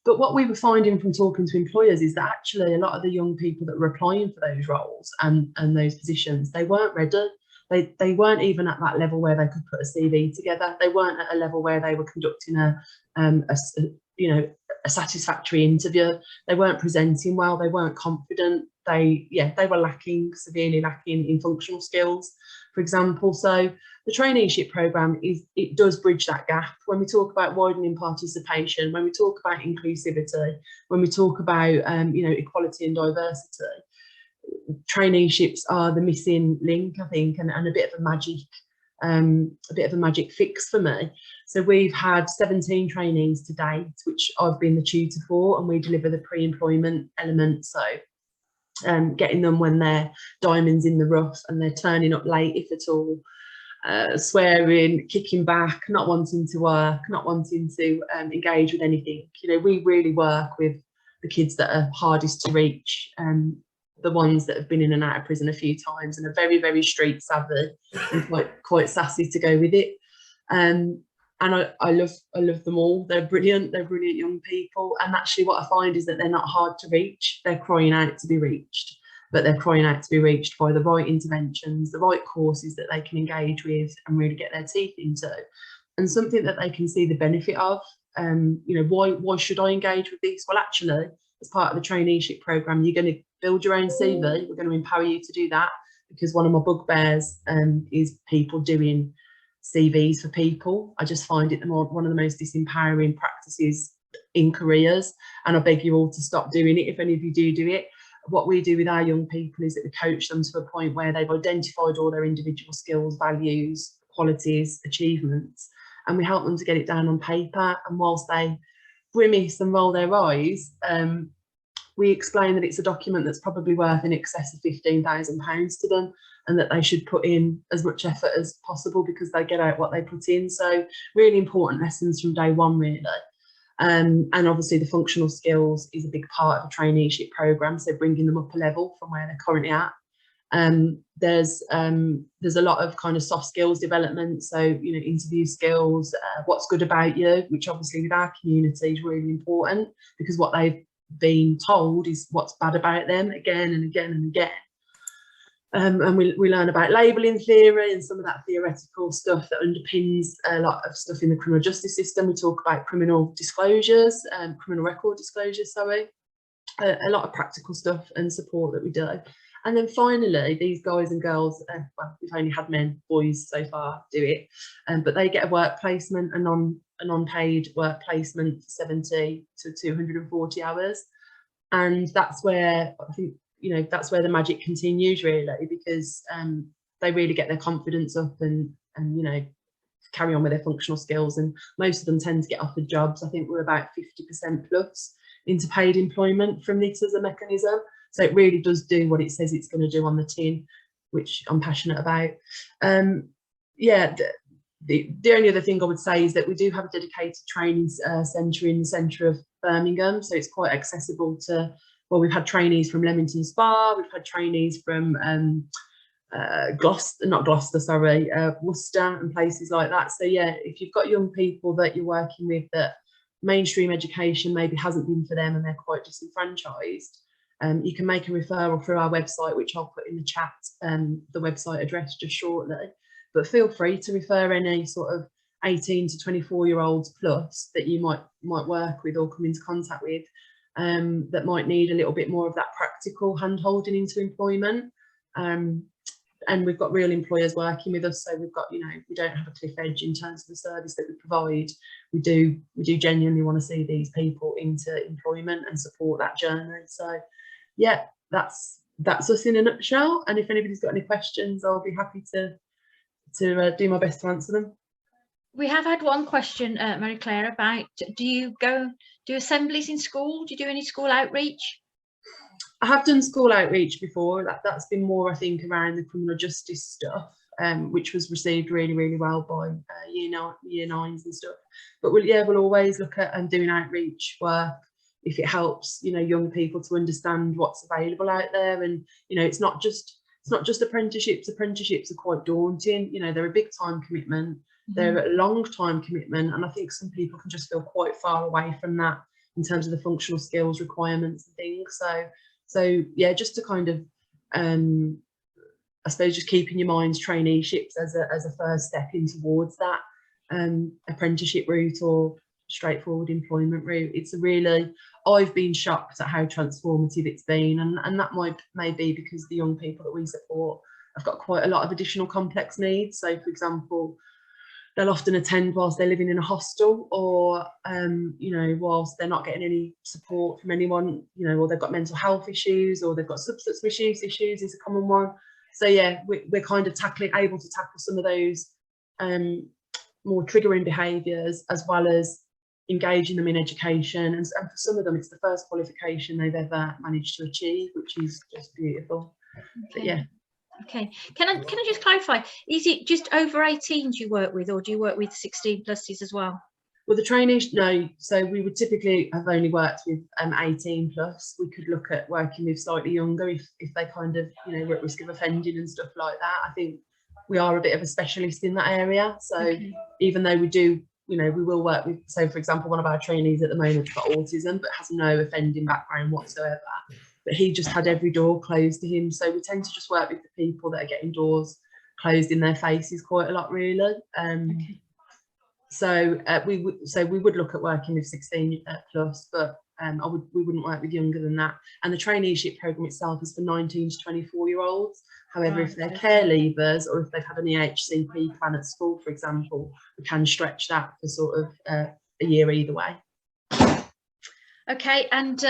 But what we were finding from talking to employers is that actually a lot of the young people that were applying for those roles and those positions, they weren't ready. They weren't even at that level where they could put a CV together. They weren't at a level where they were conducting a satisfactory interview. They weren't presenting well. They weren't confident. they were severely lacking in functional skills, for example. So the traineeship programme does bridge that gap. When we talk about widening participation, when we talk about inclusivity, when we talk about equality and diversity, traineeships are the missing link, I think, and a bit of a magic fix for me. So we've had 17 trainees to date, which I've been the tutor for, and we deliver the pre-employment element. So getting them when they're diamonds in the rough and they're turning up late, if at all, swearing, kicking back, not wanting to work, not wanting to engage with anything. We really work with the kids that are hardest to reach, the ones that have been in and out of prison a few times and are very, very street savvy and quite sassy to go with it. And I love them all. They're brilliant young people. And actually what I find is that they're not hard to reach. They're crying out to be reached, but they're crying out to be reached by the right interventions, the right courses that they can engage with and really get their teeth into, and something that they can see the benefit of. Why should I engage with this? Well, actually, as part of the traineeship programme, you're going to build your own CV. We're going to empower you to do that, because one of my bugbears is people doing CVs for people. I just find it one of the most disempowering practices in careers, and I beg you all to stop doing it if any of you do it. What we do with our young people is that we coach them to a point where they've identified all their individual skills, values, qualities, achievements, and we help them to get it down on paper. And whilst they grimace and roll their eyes, we explain that it's a document that's probably worth in excess of £15,000 to them, and that they should put in as much effort as possible because they get out what they put in. So really important lessons from day one, really. And obviously the functional skills is a big part of a traineeship programme, so bringing them up a level from where they're currently at. There's a lot of kind of soft skills development, so interview skills, what's good about you, which obviously with our community is really important, because what they've been told is what's bad about them again and again and again. And we learn about labelling theory and some of that theoretical stuff that underpins a lot of stuff in the criminal justice system. We talk about criminal disclosures, criminal record disclosures, sorry, a lot of practical stuff and support that we do. And then finally, these guys and girls, well, we've only had boys so far do it, but they get a work placement, an unpaid work placement for 70 to 240 hours. And that's where I think, that's where the magic continues, really, because they really get their confidence up and carry on with their functional skills. And most of them tend to get offered jobs. I think we're about 50% plus into paid employment from this as a mechanism. So it really does do what it says it's going to do on the tin, which I'm passionate about. The only other thing I would say is that we do have a dedicated training centre in the centre of Birmingham, so it's quite accessible to, well, we've had trainees from Leamington Spa, we've had trainees from Worcester and places like that. So yeah, if you've got young people that you're working with that mainstream education maybe hasn't been for them and they're quite disenfranchised, you can make a referral through our website, which I'll put in the chat, the website address just shortly. But feel free to refer any sort of 18 to 24-year-olds plus that you might work with or come into contact with, that might need a little bit more of that practical hand-holding into employment. And we've got real employers working with us, so we've got, we don't have a cliff edge in terms of the service that we provide. We do genuinely want to see these people into employment and support that journey. So yeah, that's us in a nutshell. And if anybody's got any questions, I'll be happy to do my best to answer them. We have had one question, Mary Claire, about do you do assemblies in school? Do you do any school outreach? I have done school outreach before. That's been more, I think, around the criminal justice stuff, which was received really, really well by year nines and stuff. But we'll always look at doing outreach work if it helps, young people to understand what's available out there. And it's not just apprenticeships. Apprenticeships are quite daunting. They're a big time commitment. They're a long time commitment, and I think some people can just feel quite far away from that in terms of the functional skills requirements and things. So yeah, just to kind of I suppose just keep in your minds traineeships as a first step in towards that apprenticeship route, or straightforward employment route. It's a really, I've been shocked at how transformative it's been, and that may be because the young people that we support have got quite a lot of additional complex needs. So, for example, they'll often attend whilst they're living in a hostel, or you know, whilst they're not getting any support from anyone, you know, or they've got mental health issues, or they've got substance misuse issues is a common one. So yeah, we're kind of able to tackle some of those more triggering behaviours, as well as engaging them in education. And for some of them, it's the first qualification they've ever managed to achieve, which is just beautiful. Okay. But yeah. Okay, can I just clarify, is it just over 18s you work with, or do you work with 16 pluses as well? Well, the trainees, no. So we would typically have only worked with 18 plus. We could look at working with slightly younger if they kind of, you know, were at risk of offending and stuff like that. I think we are a bit of a specialist in that area. So Okay. even though we do, you know, we will work with, so for example, one of our trainees at the moment has got autism but has no offending background whatsoever. But he just had every door closed to him. So we tend to just work with the people that are getting doors closed in their faces quite a lot, really. Okay. So we would look at working with 16 plus, but we wouldn't work with younger than that. And the traineeship programme itself is for 19 to 24-year-olds. However, Right, if they're okay. care leavers, or if they've had an EHCP plan at school, for example, we can stretch that for sort of a year either way. Okay, and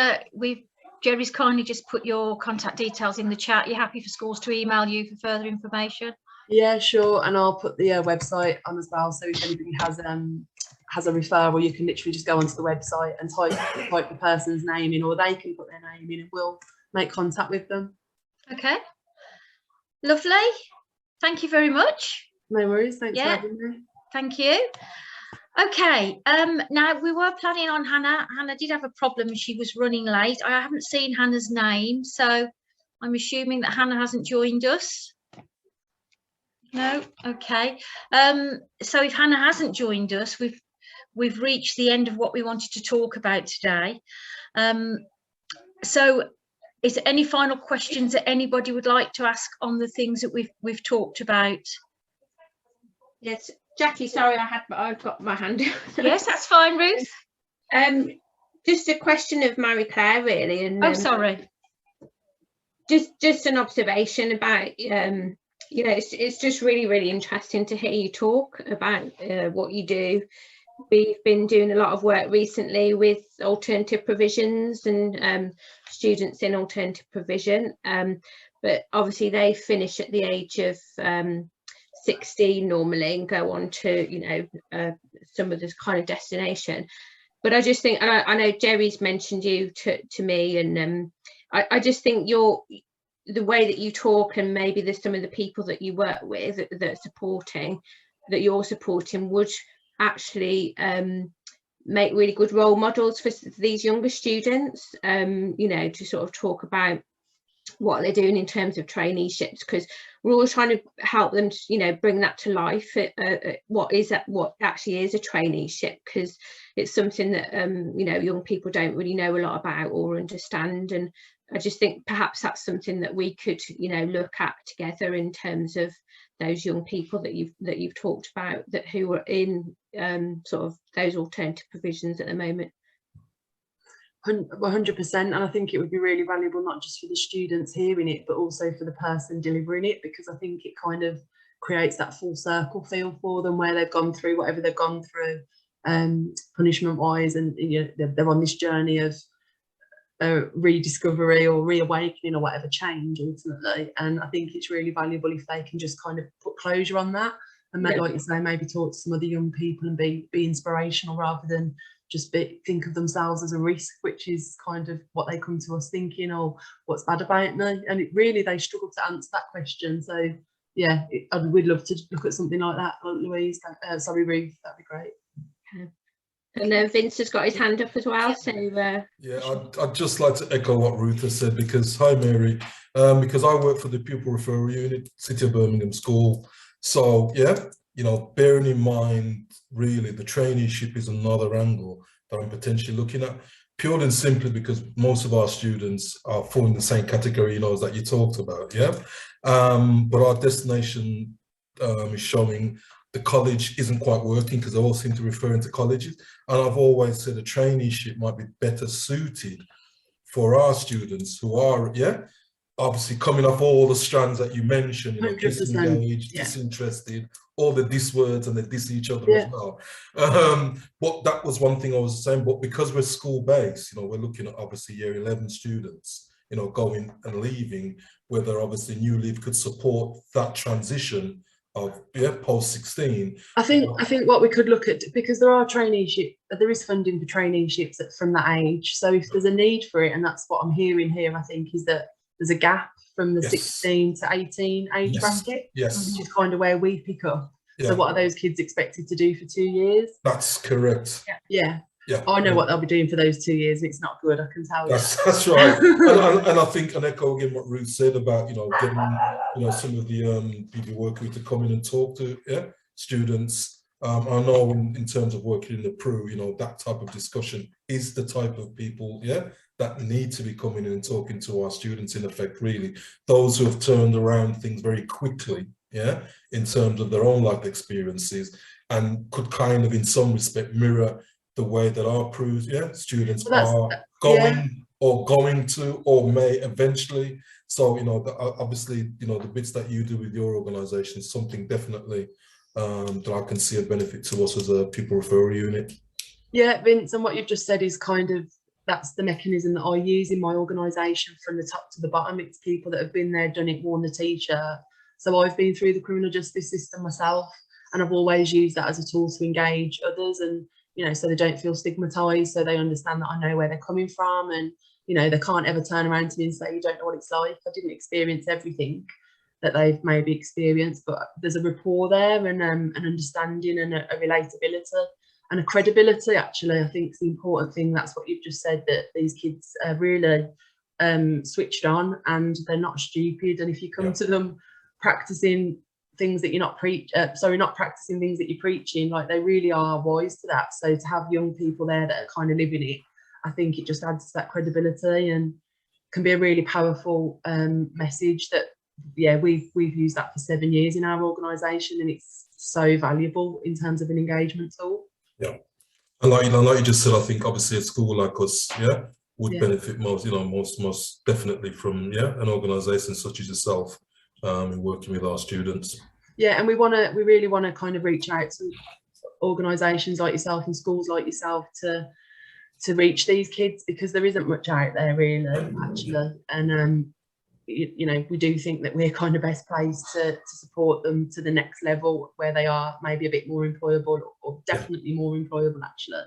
Jerry's kindly just put your contact details in the chat. You're happy for schools to email you for further information? Yeah, sure. And I'll put the website on as well. So if anybody has a referral, you can literally just go onto the website and type the person's name in, or they can put their name in, and we'll make contact with them. Okay, lovely. Thank you very much. No worries. Thanks for Yeah. having me. Thank you. Okay, now we were planning on Hannah. Hannah did have a problem and she was running late. I haven't seen Hannah's name, so I'm assuming that Hannah hasn't joined us. No, okay. So if Hannah hasn't joined us, we've reached the end of what we wanted to talk about today. So is there any final questions that anybody would like to ask on the things that we've talked about? Yes, Jackie, sorry, I've got my hand. Yes, that's fine, Ruth. Just a question of Marie Claire, really. And Oh, sorry. Just an observation about you know, it's just really interesting to hear you talk about what you do. We've been doing a lot of work recently with alternative provisions and students in alternative provision, but obviously they finish at the age of 16 normally and go on to, you know, some of this kind of destination. But I just think, I know Jerry's mentioned you to me, and I just think the way that you talk, and maybe there's some of the people that you work with that you're supporting would actually make really good role models for these younger students, you know, to sort of talk about what they're doing in terms of traineeships, because we're all trying to help them, you know, bring that to life. What actually is a traineeship, because it's something that you know, young people don't really know a lot about or understand. And I just think perhaps that's something that we could, you know, look at together in terms of those young people that you've talked about, that who are in sort of those alternative provisions at the moment. 100%, and I think it would be really valuable, not just for the students hearing it, but also for the person delivering it, because I think it kind of creates that full circle feel for them, where they've gone through whatever they've gone through punishment wise, and you know, they're on this journey of rediscovery or reawakening or whatever change ultimately. And I think it's really valuable if they can just kind of put closure on that, and make, like you say, maybe talk to some other young people and be inspirational, rather than just think of themselves as a risk, which is kind of what they come to us thinking, or what's bad about me. And it really, they struggle to answer that question. So yeah, we'd love to look at something like that. Louise, sorry Ruth, that'd be great. And Vince has got his hand up as well. So yeah, I'd just like to echo what Ruth has said, because hi Mary, because I work for the pupil referral unit, City of Birmingham School. So yeah, you know, bearing in mind really the traineeship is another angle that I'm potentially looking at, purely and simply because most of our students are fall in the same category, you know, as that you talked about. Yeah, but our destination is showing the college isn't quite working because they all seem to refer into colleges. And I've always said a traineeship might be better suited for our students who are, obviously coming off all the strands that you mentioned, 100%, disengaged, disinterested, all the dis words, and they diss each other as well. But that was one thing I was saying. But because we're school-based, we're looking at obviously year 11 students, going and leaving, whether obviously New Leaf could support that transition of post 16. I think what we could look at, because there is funding for traineeships from that age. So if there's a need for it, and that's what I'm hearing here, I think, is that there's a gap from the 16 to 18 age bracket, which is kind of where we pick up. So what are those kids expected to do for 2 years? That's correct. Yeah. I know what they'll be doing for those 2 years. It's not good, I can tell you. That's right. and I think, and echo again what Ruth said about, getting, some of the people working with to come in and talk to students. I know in terms of working in the PRU, that type of discussion is the type of people, that need to be coming in and talking to our students, in effect, really. Those who have turned around things very quickly, in terms of their own life experiences, and could kind of, in some respect, mirror the way that our PRU students are going to, or may eventually. So, obviously, the bits that you do with your organisation is something definitely that I can see a benefit to us as a pupil referral unit. Yeah, Vince, and what you've just said is kind of, that's the mechanism that I use in my organisation from the top to the bottom. It's people that have been there, done it, worn the t-shirt. So I've been through the criminal justice system myself, and I've always used that as a tool to engage others, and so they don't feel stigmatized, so they understand that I know where they're coming from, and they can't ever turn around to me and say, you don't know what it's like. I didn't experience everything that they've maybe experienced, but there's a rapport there, and an understanding, and a relatability, and a credibility. Actually, I think is the important thing. That's what you've just said, that these kids are really switched on, and they're not stupid. And if you come to them practicing things that you're not not practicing things that you're preaching, like, they really are wise to that. So to have young people there that are kind of living it, I think it just adds to that credibility, and can be a really powerful message that we've used that for 7 years in our organisation, and it's so valuable in terms of an engagement tool. And like you just said, I think obviously a school like us would benefit most definitely from an organisation such as yourself, in working with our students. And we really want to kind of reach out to organisations like yourself and schools like yourself to reach these kids, because there isn't much out there really, actually. And we do think that we're kind of best placed to support them to the next level, where they are maybe a bit more employable, or definitely more employable, actually.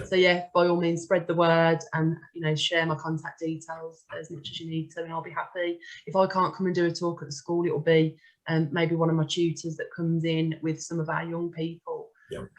So by all means, spread the word, and share my contact details as much as you need to, and I'll be happy. If I can't come and do a talk at the school, it'll be maybe one of my tutors that comes in with some of our young people,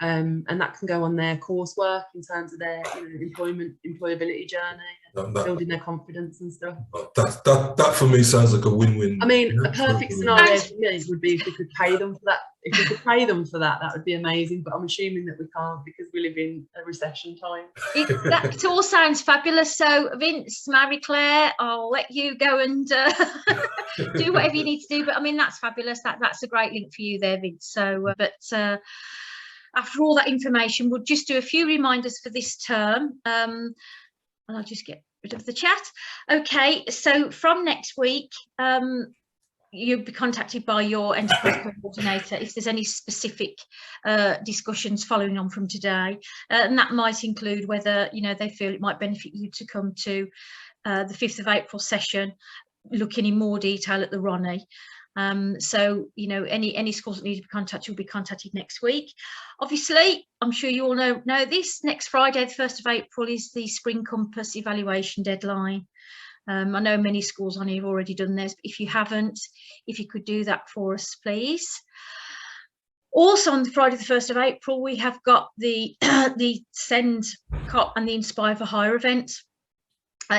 and that can go on their coursework in terms of their employability journey, building their confidence and stuff. That for me sounds like a win-win. I mean, a perfect scenario for me would be if we could pay them for that. If we could pay them for that, that would be amazing. But I'm assuming that we can't, because we live in a recession time. It all sounds fabulous. So Vince, Marie Claire, I'll let you go and do whatever you need to do. But I mean, that's fabulous. That's a great link for you there, Vince. So, after all that information, we'll just do a few reminders for this term. And I'll just get rid of the chat. Okay, so from next week, you'll be contacted by your enterprise coordinator if there's any specific discussions following on from today, and that might include whether they feel it might benefit you to come to the 5th of April session, looking in more detail at the Ronnie. So any schools that need to be contacted will be contacted next week. Obviously, I'm sure you all know this, next Friday the 1st of April is the Spring Compass evaluation deadline. I know many schools on here have already done this, but if you haven't, if you could do that for us, please. Also on Friday the 1st of April, we have got the Send COP and the Inspire for Hire event.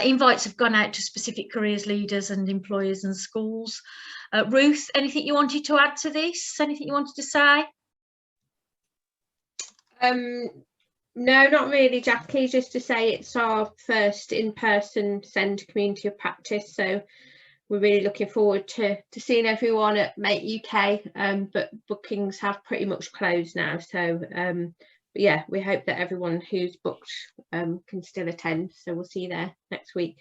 Invites have gone out to specific careers leaders and employers and schools. Ruth, anything you wanted to add to this? Anything you wanted to say? No, not really, Jackie, just to say it's our first in-person Send community of practice, so we're really looking forward to seeing everyone at Mate UK, but bookings have pretty much closed now, so but yeah, we hope that everyone who's booked can still attend, so we'll see you there next week.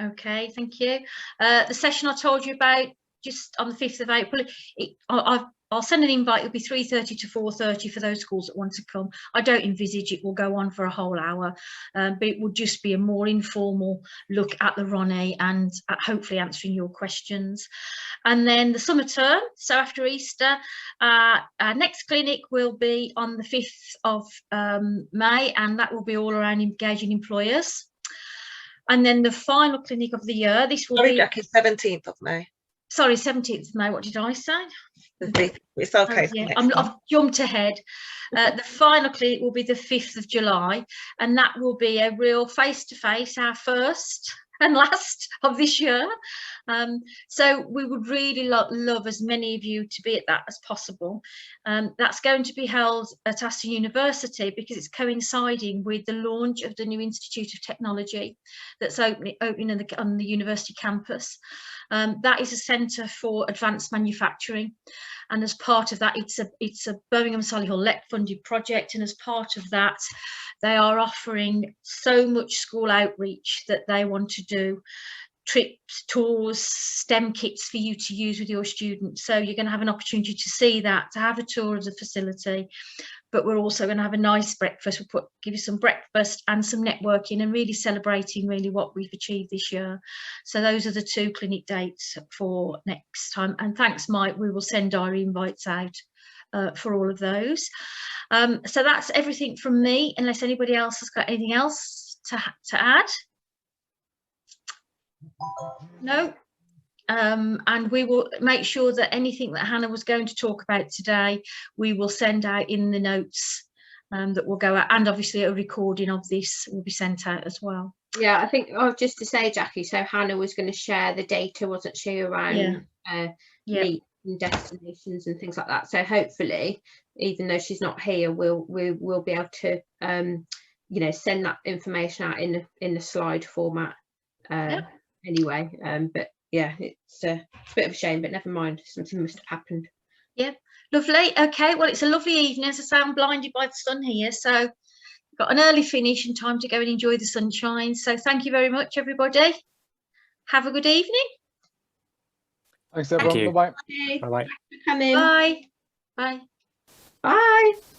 Okay, thank you. The session I told you about just on the 5th of April, I'll send an invite. It'll be 3:30 to 4:30 for those schools that want to come. I don't envisage it will go on for a whole hour, but it will just be a more informal look at the Ronnie and hopefully answering your questions. And then the summer term, so after Easter, our next clinic will be on the 5th of May, and that will be all around engaging employers. And then the final clinic of the year, this will be... Jackie, 17th of May. Sorry, 17th of May, what did I say? It's okay. Oh, yeah. I've jumped ahead. The final clinic will be the 5th of July, and that will be a real face-to-face, our first and last of this year. So we would really love as many of you to be at that as possible. That's going to be held at Aston University because it's coinciding with the launch of the new Institute of Technology that's opening on the university campus. That is a centre for advanced manufacturing, and as part of that, it's a Birmingham Solihull LEC funded project, and as part of that, they are offering so much school outreach that they want to do. Trips, tours, STEM kits for you to use with your students. So you're going to have an opportunity to see that, to have a tour of the facility, but we're also going to have a nice breakfast. We'll give you some breakfast and some networking and really celebrating really what we've achieved this year. So those are the 2 clinic dates for next time. And thanks, Mike, we will send diary invites out for all of those. So that's everything from me, unless anybody else has got anything else to add. No. And we will make sure that anything that Hannah was going to talk about today, we will send out in the notes that will go out, and obviously a recording of this will be sent out as well. Yeah, I think just to say, Jackie, so Hannah was going to share the data, wasn't she, around NEET and destinations and things like that. So hopefully, even though she's not here, we'll be able to you know, send that information out in the slide format anyway. But yeah, it's a bit of a shame, but never mind, something must have happened. Yeah, lovely. Okay, well, it's a lovely evening. As I say, I'm blinded by the sun here, so got an early finish and time to go and enjoy the sunshine. So thank you very much, everybody. Have a good evening. Thanks, everyone. Thank you. Bye-bye. Okay. Bye-bye. Thanks for coming. Bye. Bye. Bye.